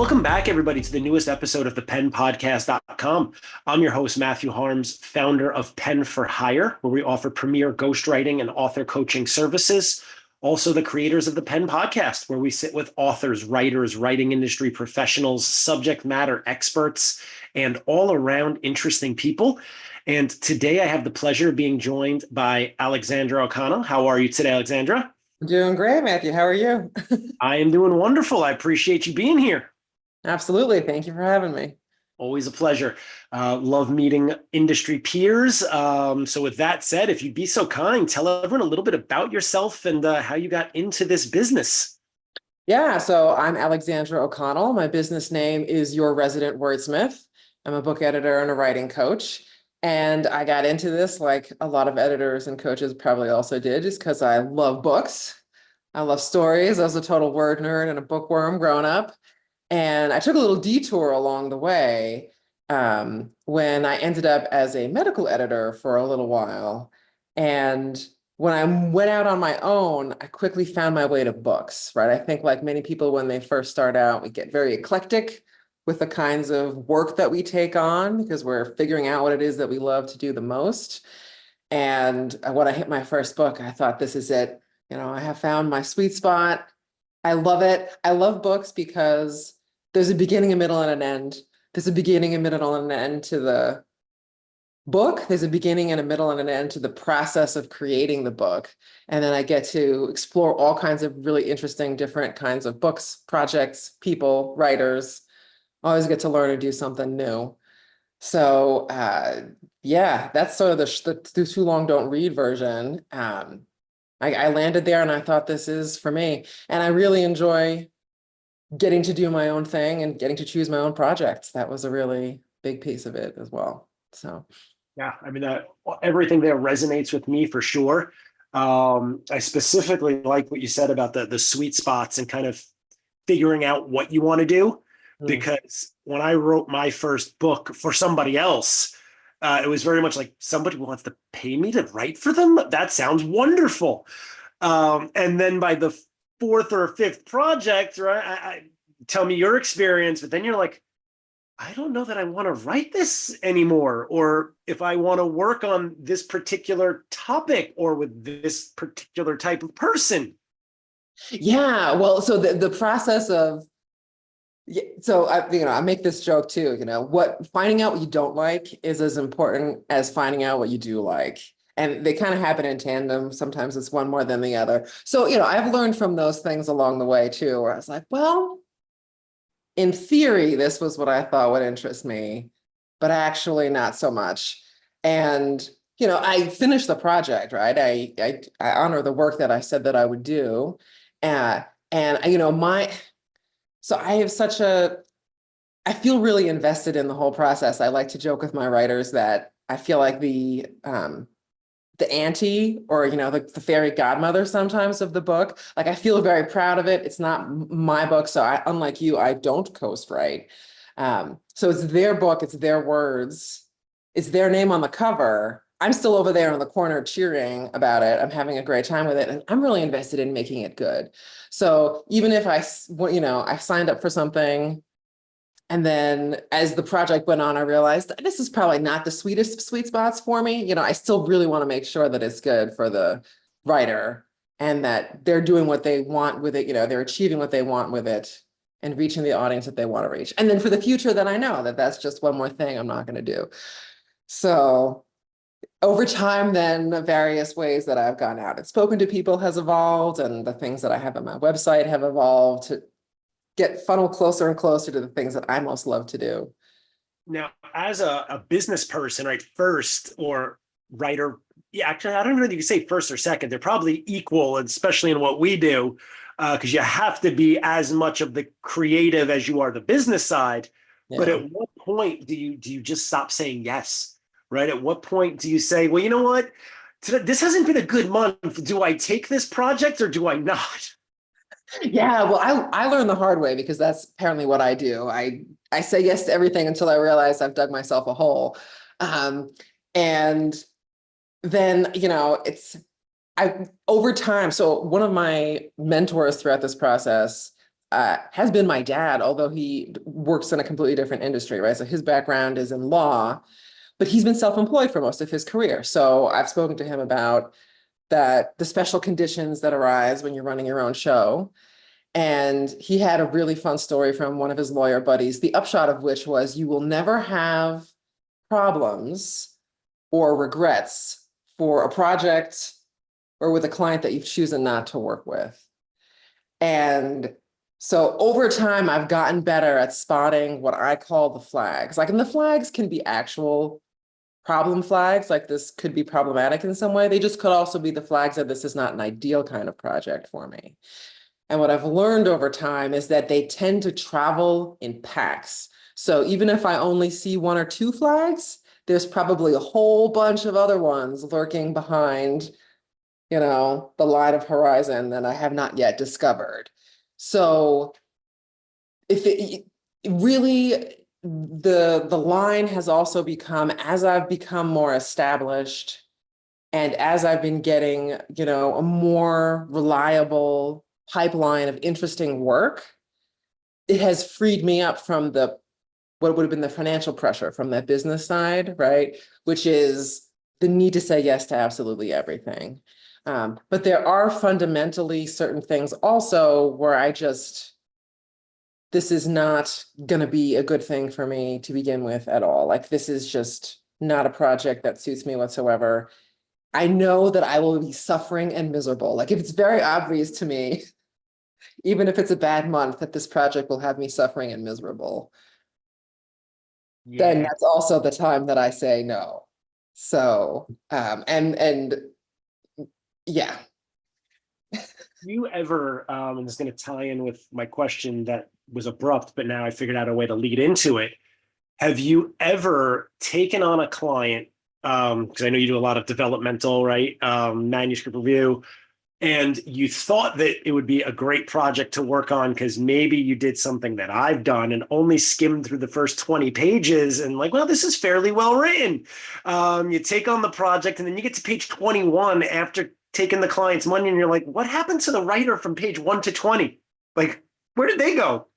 Welcome back, everybody, to the newest episode of the PenPodcast.com. I'm your host, Matthew Harms, founder of Pen for Hire, where we offer premier ghostwriting and author coaching services. Also, the creators of the Pen Podcast, where we sit with authors, writers, writing industry professionals, subject matter experts, and all around interesting people. And today I have the pleasure of being joined by Alexandra O'Connell. How are you today, Alexandra? Doing great, Matthew. How are you? I am doing wonderful. I appreciate you being here. Absolutely. Thank you for having me. Always a pleasure. Love meeting industry peers. So with that said, if you'd be so kind, tell everyone a little bit about yourself and how you got into this business. Yeah, so I'm Alexandra O'Connell. My business name is Your Resident Wordsmith. I'm a book editor and a writing coach. And I got into this like a lot of editors and coaches probably also did, just because I love books. I love stories. I was a total word nerd and a bookworm growing up. And I took a little detour along the way when I ended up as a medical editor for a little while. And when I went out on my own, I quickly found my way to books, right? I think like many people, when they first start out, we get very eclectic with the kinds of work that we take on because we're figuring out what it is that we love to do the most. And when I hit my first book, I thought, this is it. You know, I have found my sweet spot. I love it. I love books because there's a beginning, a middle, and an end. There's a beginning, a middle, and an end to the book. There's a beginning and a middle and an end to the process of creating the book. And then I get to explore all kinds of really interesting, different kinds of books, projects, people, writers. I always get to learn and do something new. So yeah, that's sort of the too long don't read version. I landed there and I thought, this is for me. And I really enjoy getting to do my own thing and getting to choose my own projects. That was a really big piece of it as well. So, yeah, I mean, everything there resonates with me for sure. I specifically like what you said about the sweet spots and kind of figuring out what you want to do. Because when I wrote my first book for somebody else, it was very much like, somebody wants to pay me to write for them? That sounds wonderful. And then by the fourth or fifth project, right? Tell me your experience, but then you're like, I don't know that I want to write this anymore, or if I want to work on this particular topic or with this particular type of person. Yeah, well, so the process of, so I make this joke too, finding out what you don't like is as important as finding out what you do like. And they kind of happen in tandem. Sometimes it's one more than the other. So, I've learned from those things along the way too, where I was like, well, in theory, this was what I thought would interest me, but actually not so much. And, I finished the project, right? I honor the work that I said that I would do. So I have I feel really invested in the whole process. I like to joke with my writers that I feel like the auntie or, the fairy godmother sometimes of the book. Like, I feel very proud of it. It's not my book. So unlike you, I don't ghostwrite. So it's their book. It's their words. It's their name on the cover. I'm still over there in the corner cheering about it. I'm having a great time with it. And I'm really invested in making it good. So even if I signed up for something, and then as the project went on, I realized this is probably not the sweetest of sweet spots for me. I still really want to make sure that it's good for the writer and that they're doing what they want with it. They're achieving what they want with it and reaching the audience that they want to reach. And then for the future, then I know that that's just one more thing I'm not going to do. So over time, then the various ways that I've gone out and spoken to people has evolved, and the things that I have on my website have evolved to get funnel closer and closer to the things that I most love to do. Now, as a business person, right, first or writer, yeah, actually, I don't know if you can say first or second. They're probably equal, especially in what we do, because you have to be as much of the creative as you are the business side. Yeah. But at what point do you just stop saying yes, right? At what point do you say, well, you know what? This hasn't been a good month. Do I take this project or do I not? Yeah, well, I learned the hard way because that's apparently what I do. I say yes to everything until I realize I've dug myself a hole. And then, over time, so one of my mentors throughout this process, has been my dad, although he works in a completely different industry, right? So his background is in law, but he's been self-employed for most of his career. So I've spoken to him about that, the special conditions that arise when you're running your own show. And he had a really fun story from one of his lawyer buddies, the upshot of which was you will never have problems or regrets for a project or with a client that you've chosen not to work with. And so over time, I've gotten better at spotting what I call the flags. Like, and the flags can be actual problem flags, like this could be problematic in some way. They just could also be the flags that this is not an ideal kind of project for me. And what I've learned over time is that they tend to travel in packs. So even if I only see one or two flags, there's probably a whole bunch of other ones lurking behind, you know, the line of horizon that I have not yet discovered. So if it really, the line has also become, as I've become more established and as I've been getting, you know, a more reliable pipeline of interesting work, it has freed me up from the what would have been the financial pressure from that business side, right? Which is the need to say yes to absolutely everything. But there are fundamentally certain things also where I just, this is not going to be a good thing for me to begin with at all. Like, this is just not a project that suits me whatsoever. I know that I will be suffering and miserable. Like, if it's very obvious to me, even if it's a bad month, that this project will have me suffering and miserable, then Yeah. that's also the time that I say no. So, and yeah. You ever, and it's going to tie in with my question that was abrupt, but now I figured out a way to lead into it. Have you ever taken on a client? Because I know you do a lot of developmental, right? Manuscript review. And you thought that it would be a great project to work on because maybe you did something that I've done and only skimmed through the first 20 pages and like, well, this is fairly well written. You take on the project and then you get to page 21 after taking the client's money and you're like, what happened to the writer from page 1 to 20? Like, where did they go?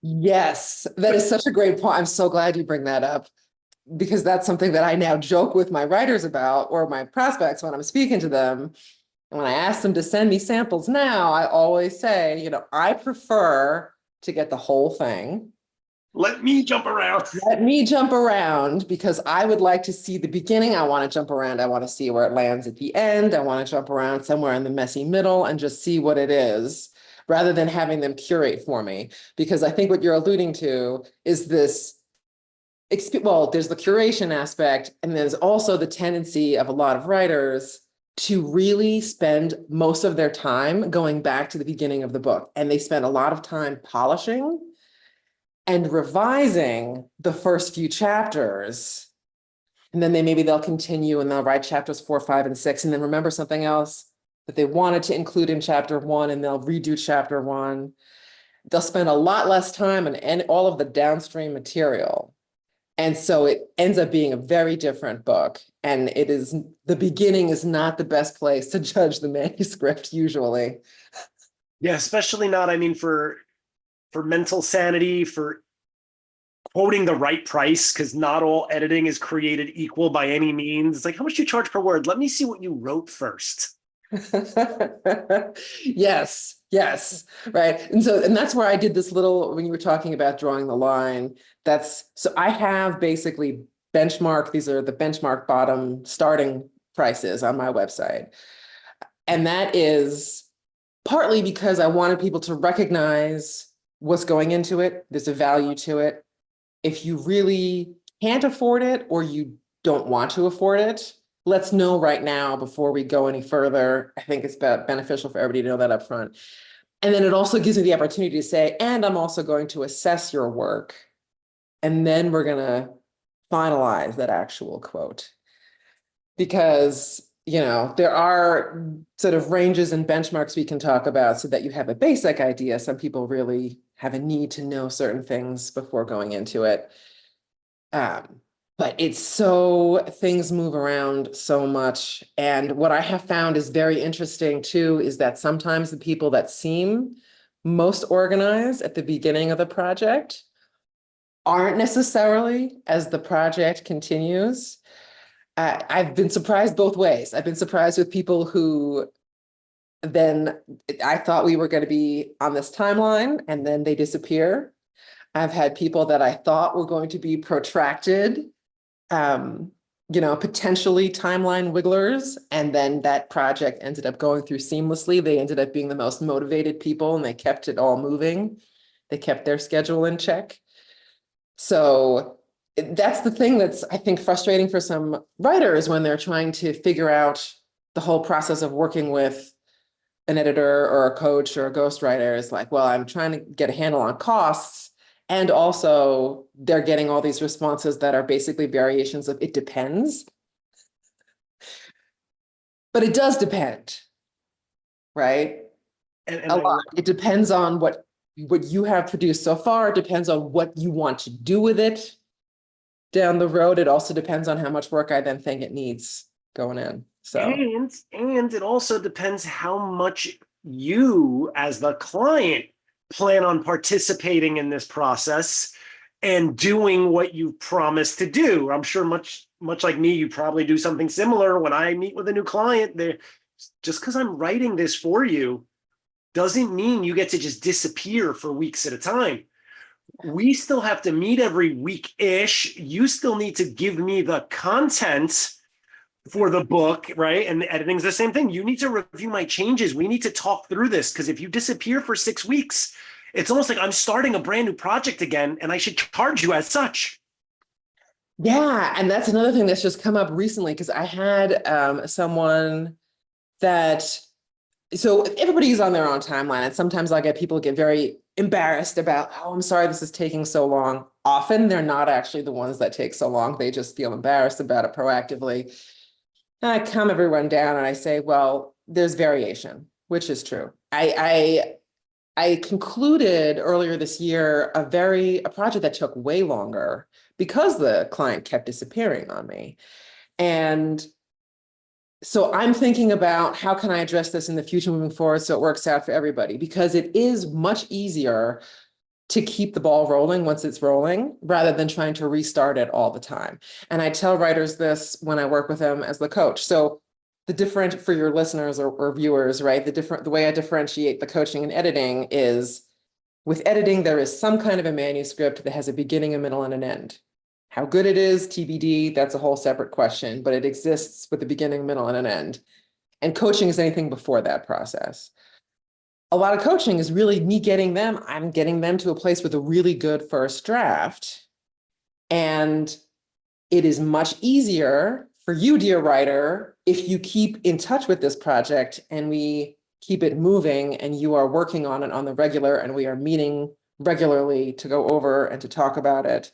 Yes, that is such a great point. I'm so glad you bring that up, because that's something that I now joke with my writers about, or my prospects when I'm speaking to them. And when I ask them to send me samples now, I always say, you know, I prefer to get the whole thing. Let me jump around. Let me jump around, because I would like to see the beginning. I want to jump around. I want to see where it lands at the end. I want to jump around somewhere in the messy middle and just see what it is, rather than having them curate for me. Because I think what you're alluding to is this, well, there's the curation aspect, and there's also the tendency of a lot of writers to really spend most of their time going back to the beginning of the book. And they spend a lot of time polishing and revising the first few chapters. And then maybe they'll continue and they'll write chapters 4, 5, and 6, and then remember something else that they wanted to include in chapter 1, and they'll redo chapter 1. They'll spend a lot less time on all of the downstream material. And so it ends up being a very different book. And it is, the beginning is not the best place to judge the manuscript usually. Yeah, especially not, I mean, for mental sanity, for quoting the right price, because not all editing is created equal by any means. It's like, how much do you charge per word? Let me see what you wrote first. Yes, yes, right. And that's where I did this little, when you were talking about drawing the line, so I have basically these are the benchmark bottom starting prices on my website. And that is partly because I wanted people to recognize what's going into it. There's a value to it. If you really can't afford it, or you don't want to afford it, let's know right now before we go any further. I think it's beneficial for everybody to know that up front. And then it also gives me the opportunity to say, and I'm also going to assess your work. And then we're going to finalize that actual quote. Because, you know, there are sort of ranges and benchmarks we can talk about so that you have a basic idea. Some people really have a need to know certain things before going into it. But it's things move around so much. And what I have found is very interesting too, is that sometimes the people that seem most organized at the beginning of the project aren't necessarily as the project continues. I've been surprised both ways. I've been surprised with people who then I thought we were going to be on this timeline and then they disappear. I've had people that I thought were going to be protracted, potentially timeline wigglers, and then that project ended up going through seamlessly. They ended up being the most motivated people and they kept it all moving. They kept their schedule in check. So that's the thing that's, I think, frustrating for some writers when they're trying to figure out the whole process of working with an editor or a coach or a ghostwriter. Is like, well, I'm trying to get a handle on costs. And also they're getting all these responses that are basically variations of it depends. But it does depend, right? And A lot. It depends on what you have produced so far. It depends on what you want to do with it down the road. It also depends on how much work I then think it needs going in. So and it also depends how much you as the client plan on participating in this process and doing what you promised to do. I'm sure much like me, you probably do something similar. When I meet with a new client, they just because I'm writing this for you doesn't mean you get to just disappear for weeks at a time. We still have to meet every week-ish. You still need to give me the content for the book, right? And the editing's the same thing. You need to review my changes. We need to talk through this, because if you disappear for 6 weeks, it's almost like I'm starting a brand new project again, and I should charge you as such. Yeah, and that's another thing that's just come up recently, because I had someone that, so everybody's on their own timeline, and sometimes I get people get very embarrassed about, oh, I'm sorry this is taking so long. Often they're not actually the ones that take so long. They just feel embarrassed about it proactively. And I calm everyone down and I say, well, there's variation, which is true. I concluded earlier this year a project that took way longer because the client kept disappearing on me. And so I'm thinking about how can I address this in the future moving forward so it works out for everybody, because it is much easier to keep the ball rolling once it's rolling rather than trying to restart it all the time. And I tell writers this when I work with them as the coach. So the different for your listeners or viewers, right? The way I differentiate the coaching and editing is with editing, there is some kind of a manuscript that has a beginning, a middle, and an end. How good it is, TBD, that's a whole separate question, but it exists with a beginning, middle, and an end. And coaching is anything before that process. A lot of coaching is really me I'm getting them to a place with a really good first draft. And it is much easier for you, dear writer, if you keep in touch with this project and we keep it moving and you are working on it on the regular and we are meeting regularly to go over and to talk about it.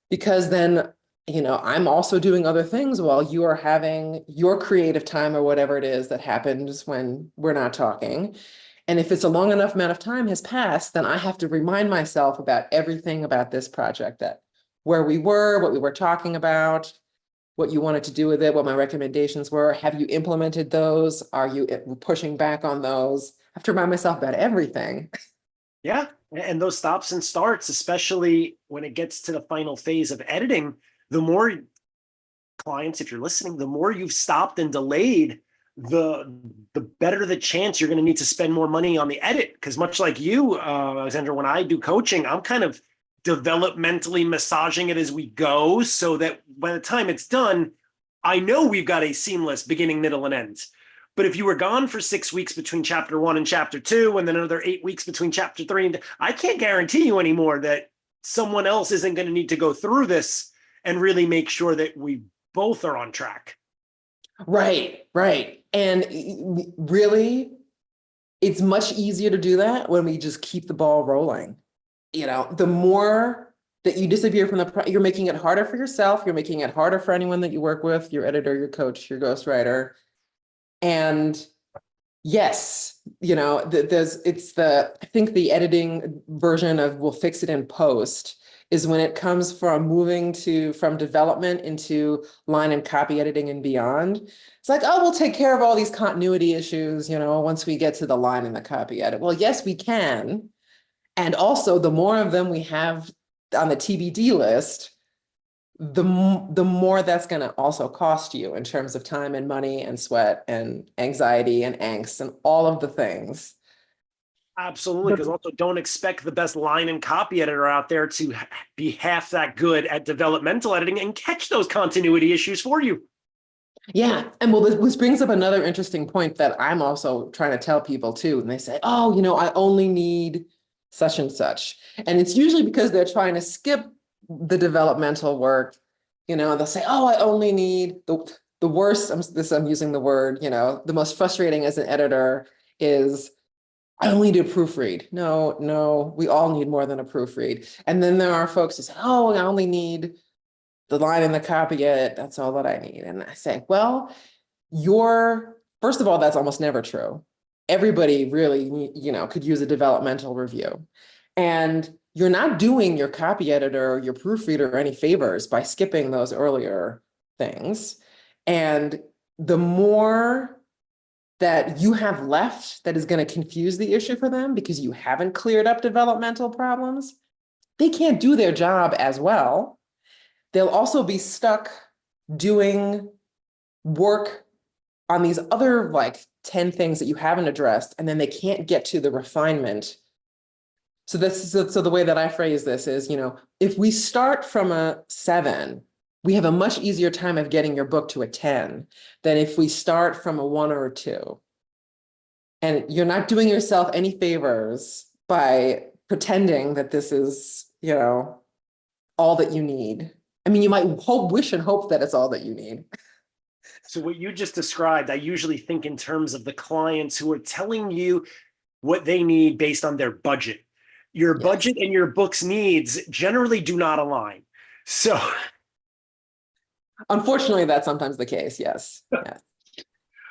Because then, I'm also doing other things while you are having your creative time or whatever it is that happens when we're not talking. And if it's a long enough amount of time has passed, then I have to remind myself about everything about this project, that where we were, what we were talking about, what you wanted to do with it, what my recommendations were. Have you implemented those? Are you pushing back on those? I have to remind myself about everything. Yeah. And those stops and starts, especially when it gets to the final phase of editing, the more clients, if you're listening, the more you've stopped and delayed, the better the chance you're going to need to spend more money on the edit. Because much like you, Alexandra, when I do coaching, I'm kind of developmentally massaging it as we go so that by the time it's done, I know we've got a seamless beginning, middle, and end. But if you were gone for 6 weeks between chapter 1 and chapter 2, and then another 8 weeks between chapter 3, and I can't guarantee you anymore that someone else isn't going to need to go through this and really make sure that we both are on track. Right. And really, it's much easier to do that when we just keep the ball rolling. The more that you disappear from you're making it harder for yourself. You're making it harder for anyone that you work with, your editor, your coach, your ghostwriter. And yes, I think the editing version of we'll fix it in post is when it comes from moving from development into line and copy editing and beyond. It's like, oh, we'll take care of all these continuity issues, once we get to the line and the copy edit. Well, yes, we can. And also, the more of them we have on the TBD list, the more that's going to also cost you in terms of time and money and sweat and anxiety and angst and all of the things. Absolutely, because also don't expect the best line and copy editor out there to be half that good at developmental editing and catch those continuity issues for you. Yeah. And well, this brings up another interesting point that I'm also trying to tell people too. And they say, oh, I only need such and such. And it's usually because they're trying to skip the developmental work. They'll say, oh, I only need the worst. I'm using the word, the most frustrating as an editor is I only do proofread. No, we all need more than a proofread. And then there are folks who say, oh, I only need the line and the copy edit. That's all that I need. And I say, well, first of all, that's almost never true. Everybody really, could use a developmental review. And you're not doing your copy editor or your proofreader any favors by skipping those earlier things. And the more that you have left that is going to confuse the issue for them because you haven't cleared up developmental problems, they can't do their job as well. They'll also be stuck doing work on these other 10 things that you haven't addressed, and then they can't get to the refinement. So the way that I phrase this is, if we start from a 7, we have a much easier time of getting your book to a 10 than if we start from a 1 or a 2. And you're not doing yourself any favors by pretending that this is, all that you need. I mean, you might wish and hope that it's all that you need. So what you just described, I usually think in terms of the clients who are telling you what they need based on their budget. Your budget and your book's needs generally do not align. So unfortunately, that's sometimes the case. Yes.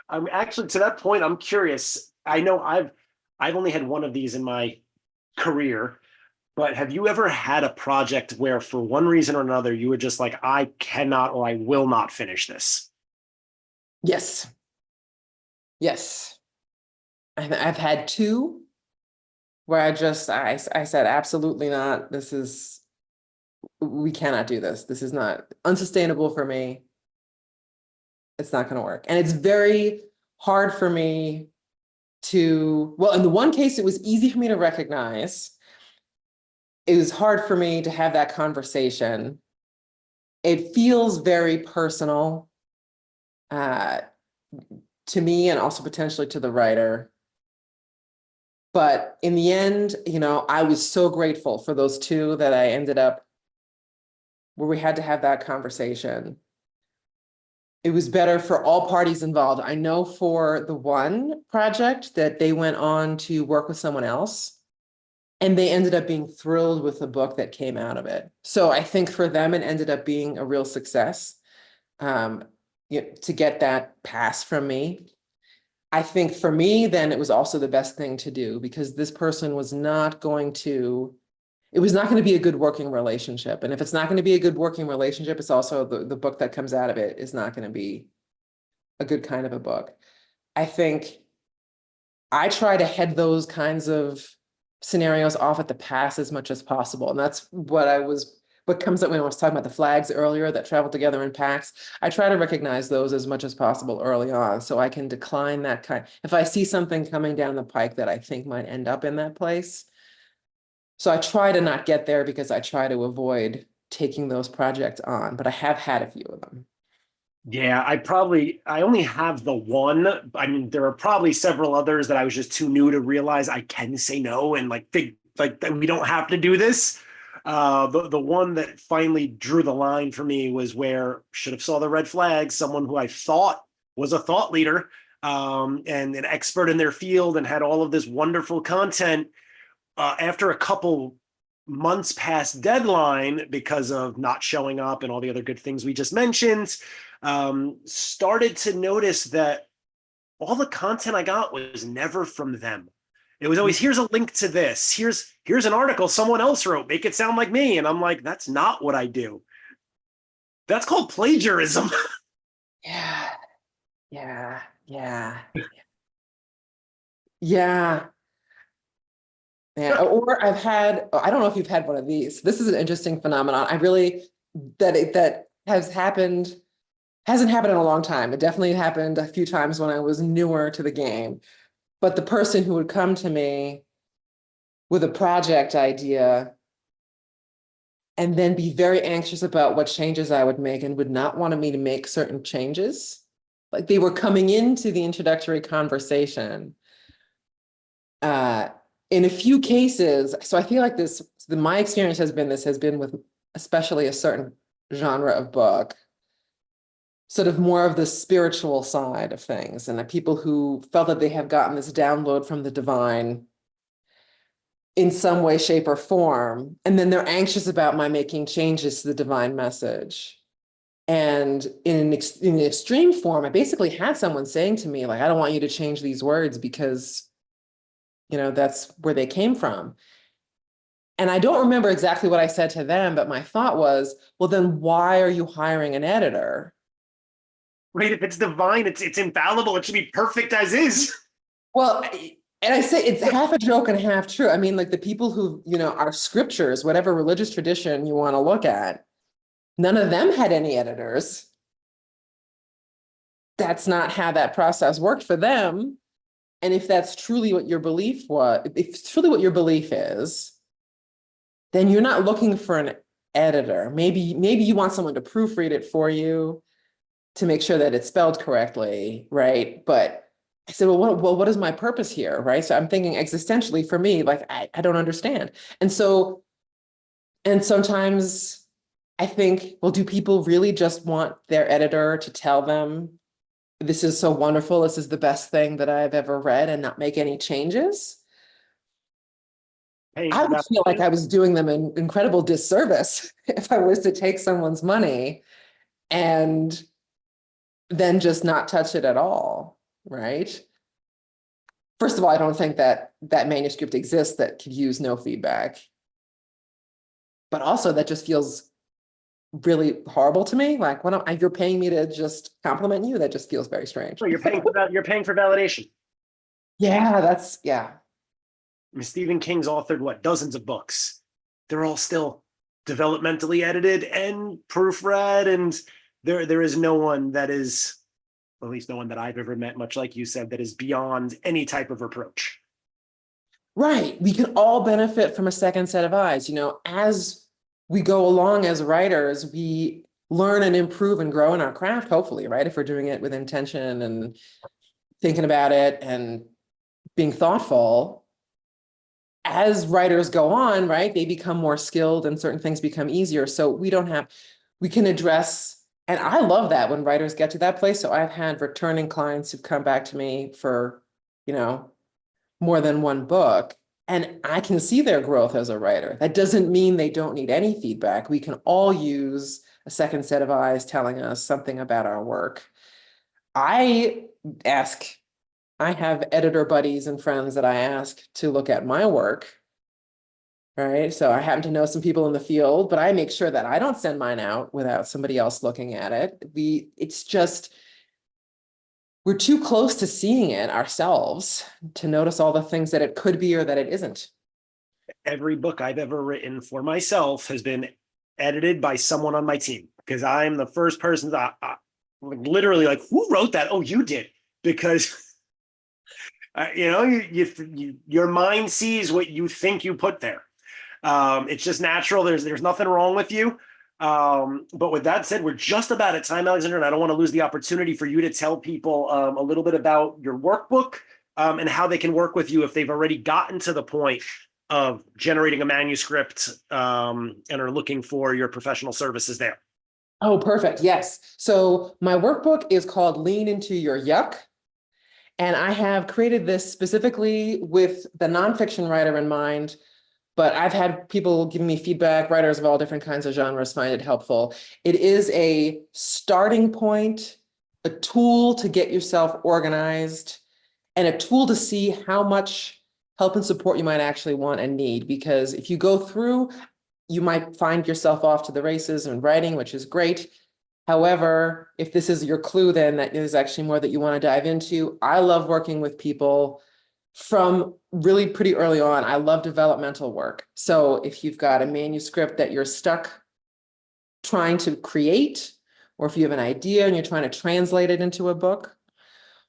I'm actually, to that point, I'm curious. I know I've only had one of these in my career, but have you ever had a project where for one reason or another, you were just like, I cannot or I will not finish this? Yes. I've had 2 where I said, absolutely not. We cannot do this. This is not unsustainable for me. It's not going to work. And it's very hard for me in the one case, it was easy for me to recognize. It was hard for me to have that conversation. It feels very personal to me and also potentially to the writer. But in the end, I was so grateful for those 2 that I ended up where we had to have that conversation. It was better for all parties involved. I know for the one project that they went on to work with someone else, and they ended up being thrilled with the book that came out of it. So I think for them, it ended up being a real success to get that pass from me. I think for me, then it was also the best thing to do because this person was not going to be a good working relationship. And if it's not going to be a good working relationship, it's also the book that comes out of it is not going to be a good kind of a book. I think I try to head those kinds of scenarios off at the pass as much as possible. And that's what comes up when I was talking about the flags earlier that travel together in packs. I try to recognize those as much as possible early on so I can decline that kind. If I see something coming down the pike that I think might end up in that place. So I try to not get there because I try to avoid taking those projects on, but I have had a few of them. Yeah, I only have the one. I mean, there are probably several others that I was just too new to realize I can say no and think that we don't have to do this. The one that finally drew the line for me was where should have saw the red flags, someone who I thought was a thought leader and an expert in their field and had all of this wonderful content. After a couple months past deadline because of not showing up and all the other good things we just mentioned, started to notice that all the content I got was never from them. It was always, here's a link to this. Here's an article someone else wrote. Make it sound like me. And I'm like, that's not what I do. That's called plagiarism. Yeah, yeah, yeah, yeah. Yeah, or I've had, I don't know if you've had one of these. This is an interesting phenomenon. I really, that has happened, hasn't happened in a long time. It definitely happened a few times when I was newer to the game. But the person who would come to me with a project idea and then be very anxious about what changes I would make and would not want me to make certain changes. Like they were coming into the introductory conversation. In a few cases, so I feel like my experience has been with especially a certain genre of book, sort of more of the spiritual side of things, and the people who felt that they have gotten this download from the divine in some way, shape, or form, and then they're anxious about my making changes to the divine message. And in an extreme form, I basically had someone saying to me, like, I don't want you to change these words because that's where they came from. And I don't remember exactly what I said to them, but my thought was, well, then why are you hiring an editor? Right? If it's divine, it's infallible. It should be perfect as is. Well, and I say it's half a joke and half true. I mean, like the people who, our scriptures, whatever religious tradition you want to look at, none of them had any editors. That's not how that process worked for them. And if that's truly what your belief was, if it's truly what your belief is, then you're not looking for an editor. Maybe you want someone to proofread it for you to make sure that it's spelled correctly, right? But I said, well, what is my purpose here, right? So I'm thinking existentially for me, like, I don't understand. And sometimes I think, well, do people really just want their editor to tell them, this is so wonderful, this is the best thing that I've ever read, and not make any changes? I would feel like I was doing them an incredible disservice if I was to take someone's money and then just not touch it at all, right? First of all, I don't think that manuscript exists that could use no feedback. But also that just feels really horrible to me. Like, you're paying me to just compliment you? That just feels very strange. Well, you're paying for validation. Yeah. Stephen King's authored dozens of books. They're all still developmentally edited and proofread, and there is no one that is, at least no one that I've ever met, much like you said, that is beyond any type of reproach. Right. We can all benefit from a second set of eyes. As we go along as writers, we learn and improve and grow in our craft, hopefully, right? If we're doing it with intention and thinking about it and being thoughtful. As writers go on, right, they become more skilled and certain things become easier. So we can address, and I love that when writers get to that place. So I've had returning clients who've come back to me for, more than one book, and I can see their growth as a writer. That doesn't mean they don't need any feedback. We can all use a second set of eyes telling us something about our work. I have editor buddies and friends that I ask to look at my work, right? So I happen to know some people in the field, but I make sure that I don't send mine out without somebody else looking at it. We're too close to seeing it ourselves to notice all the things that it could be or that it isn't. Every book I've ever written for myself has been edited by someone on my team, because I'm the first person that literally, like, who wrote that? Oh, you did. Because your mind sees what you think you put there. It's just natural. There's nothing wrong with you. But with that said, we're just about at time, Alexandra, and I don't want to lose the opportunity for you to tell people a little bit about your workbook and how they can work with you if they've already gotten to the point of generating a manuscript and are looking for your professional services there. Oh, perfect. Yes. So my workbook is called Into Your Yuck. And I have created this specifically with the nonfiction writer in mind, but I've had people give me feedback, writers of all different kinds of genres find it helpful. It is a starting point, a tool to get yourself organized, and a tool to see how much help and support you might actually want and need. Because if you go through, you might find yourself off to the races and writing, which is great. However, if this is your clue, then that is actually more that you want to dive into. I love working with people from really pretty early on. I love developmental work. So if you've got a manuscript that you're stuck trying to create, or if you have an idea and you're trying to translate it into a book,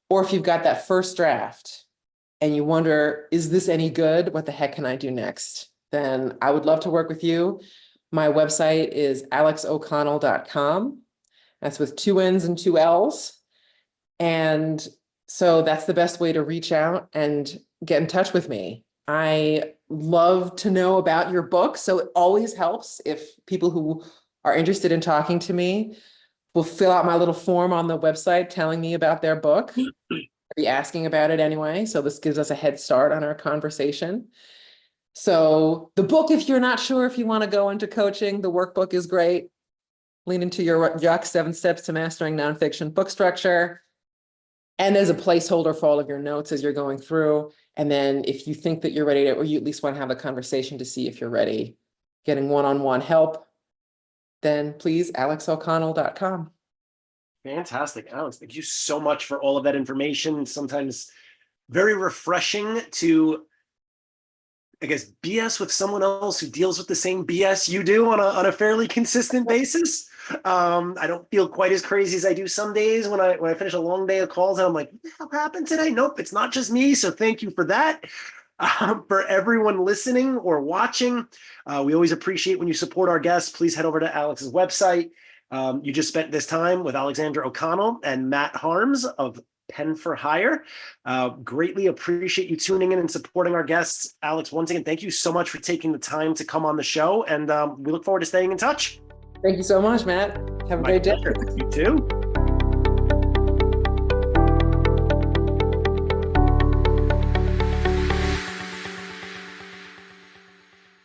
or if you've got that first draft and you wonder, is this any good? What the heck can I do next? Then I would love to work with you. My website is alexoconnell.com. That's with 2 N's and 2 L's. And so that's the best way to reach out and get in touch with me. I love to know about your book. So it always helps if people who are interested in talking to me will fill out my little form on the website telling me about their book. I'll be asking about it anyway. So this gives us a head start on our conversation. So the book, if you're not sure if you want to go into coaching, the workbook is great. Lean Into Your Yuck, 7 Steps to Mastering Nonfiction Book Structure. And there's a placeholder for all of your notes as you're going through. And then if you think that you're ready to, or you at least want to have a conversation to see if you're ready, getting one-on-one help, then please, alexoconnell.com. Fantastic, Alex. Thank you so much for all of that information. Sometimes very refreshing to, I guess, BS with someone else who deals with the same BS you do on a fairly consistent basis. I don't feel quite as crazy as I do some days when I finish a long day of calls and I'm like, what the hell happened today? Nope, it's not just me. So thank you for that. For everyone listening or watching, we always appreciate when you support our guests. Please head over to Alex's website. You just spent this time with Alexandra O'Connell and Matt Harms of Pen for Hire. Greatly appreciate you tuning in and supporting our guests. Alex, once again, thank you so much for taking the time to come on the show, and we look forward to staying in touch. Thank you so much, Matt. Have a great day. You too.